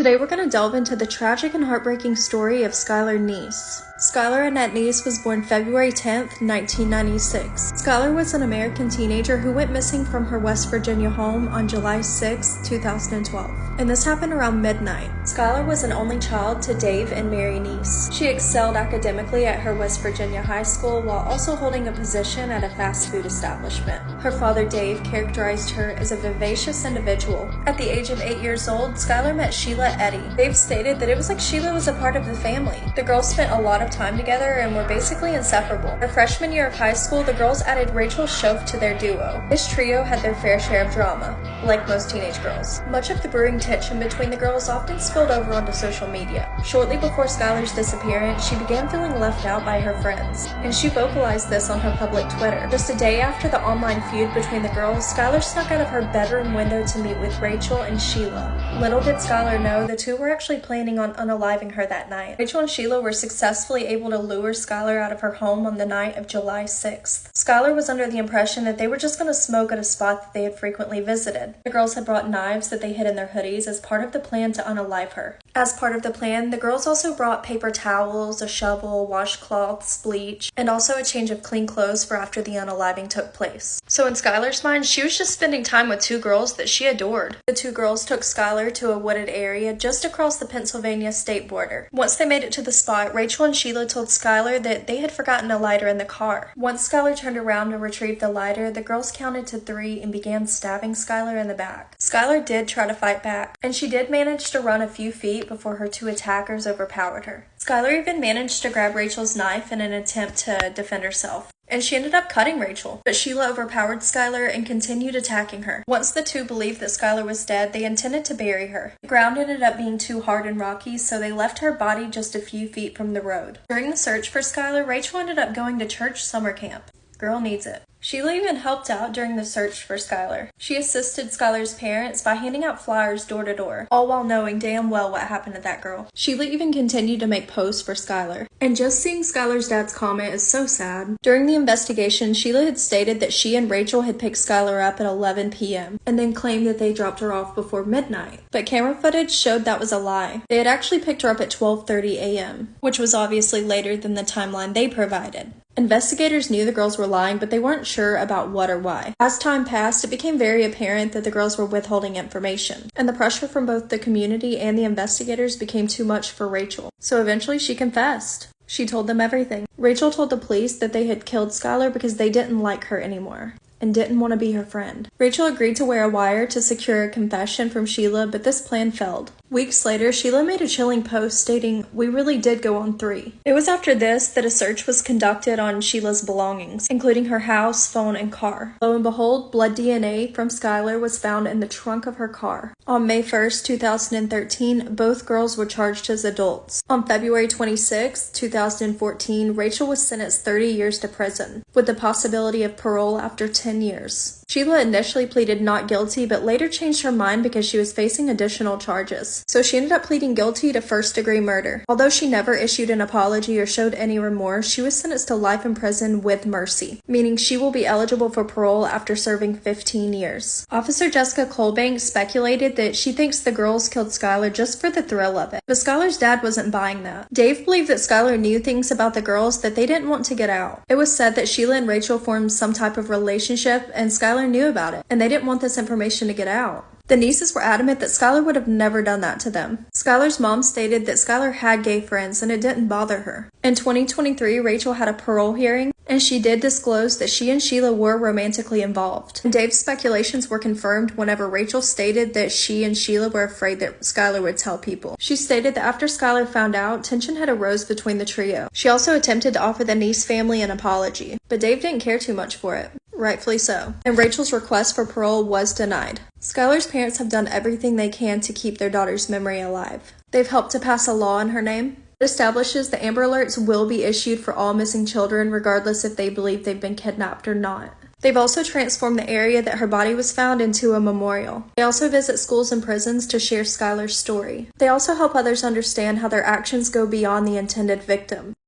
Today we're going to delve into the tragic and heartbreaking story of Skylar Neese. Skylar Annette Neese was born February 10th, 1996. Skylar was an American teenager who went missing from her West Virginia home on July 6, 2012. And this happened around midnight. Skylar was an only child to Dave and Mary Neese. She excelled academically at her West Virginia high school while also holding a position at a fast food establishment. Her father Dave characterized her as a vivacious individual. At the age of 8 years old, Skylar met Sheila Eddy. Dave stated that it was like Sheila was a part of the family. The girls spent a lot of time together and were basically inseparable. Her freshman year of high school, the girls added Rachel Schoaf to their duo. This trio had their fair share of drama, like most teenage girls. Much of the brewing tension between the girls often spilled over onto social media. Shortly before Skylar's disappearance, she began feeling left out by her friends, and she vocalized this on her public Twitter. Just a day after the online feud between the girls, Skylar snuck out of her bedroom window to meet with Rachel and Sheila. Little did Skylar know the two were actually planning on unaliving her that night. Rachel and Sheila were successfully able to lure Skylar out of her home on the night of July 6th. Skylar was under the impression that they were just going to smoke at a spot that they had frequently visited. The girls had brought knives that they hid in their hoodies as part of the plan to unalive her. As part of the plan, the girls also brought paper towels, a shovel, washcloths, bleach, and also a change of clean clothes for after the unaliving took place. So in Skylar's mind, she was just spending time with two girls that she adored. The two girls took Skylar to a wooded area just across the Pennsylvania state border. Once they made it to the spot, Rachel and Sheila told Skylar that they had forgotten a lighter in the car. Once Skylar turned around to retrieve the lighter, the girls counted to 3 and began stabbing Skylar in the back. Skylar did try to fight back, and she did manage to run a few feet before her two attackers overpowered her. Skylar even managed to grab Rachel's knife in an attempt to defend herself, and she ended up cutting Rachel, but Sheila overpowered Skylar and continued attacking her. Once the two believed that Skylar was dead, they intended to bury her. The ground ended up being too hard and rocky, so they left her body just a few feet from the road. During the search for Skylar, Rachel ended up going to church summer camp. Girl needs it. Sheila even helped out during the search for Skylar. She assisted Skylar's parents by handing out flyers door to door, all while knowing damn well what happened to that girl. Sheila even continued to make posts for Skylar. And just seeing Skylar's dad's comment is so sad. During the investigation, Sheila had stated that she and Rachel had picked Skylar up at 11 p.m. and then claimed that they dropped her off before midnight. But camera footage showed that was a lie. They had actually picked her up at 12:30 a.m., which was obviously later than the timeline they provided. Investigators knew the girls were lying, but they weren't sure about what or why. As time passed, it became very apparent that the girls were withholding information, and the pressure from both the community and the investigators became too much for Rachel. So eventually she confessed. She told them everything. Rachel told the police that they had killed Skylar because they didn't like her anymore and didn't want to be her friend. Rachel agreed to wear a wire to secure a confession from Sheila, but this plan failed. Weeks later, Sheila made a chilling post stating, "We really did go on 3." It was after this that a search was conducted on Sheila's belongings, including her house, phone, and car. Lo and behold, blood DNA from Skylar was found in the trunk of her car. On May 1st, 2013, both girls were charged as adults. On February 26, 2014, Rachel was sentenced 30 years to prison, with the possibility of parole after 10 years. Sheila initially pleaded not guilty, but later changed her mind because she was facing additional charges. So she ended up pleading guilty to first-degree murder. Although she never issued an apology or showed any remorse, she was sentenced to life in prison with mercy, meaning she will be eligible for parole after serving 15 years. Officer Jessica Colbank speculated that she thinks the girls killed Skylar just for the thrill of it, but Skylar's dad wasn't buying that. Dave believed that Skylar knew things about the girls that they didn't want to get out. It was said that Sheila and Rachel formed some type of relationship, and Skylar knew about it, and they didn't want this information to get out. The Neeses were adamant that Skylar would have never done that to them. Skylar's mom stated that Skylar had gay friends and it didn't bother her. In 2023, Rachel had a parole hearing, and she did disclose that she and Sheila were romantically involved. And Dave's speculations were confirmed whenever Rachel stated that she and Sheila were afraid that Skylar would tell people. She stated that after Skylar found out, tension had arose between the trio. She also attempted to offer the Neese family an apology, but Dave didn't care too much for it. Rightfully so. And Rachel's request for parole was denied. Skylar's parents have done everything they can to keep their daughter's memory alive. They've helped to pass a law in her name. It establishes that Amber Alerts will be issued for all missing children regardless if they believe they've been kidnapped or not. They've also transformed the area that her body was found into a memorial. They also visit schools and prisons to share Skylar's story. They also help others understand how their actions go beyond the intended victim.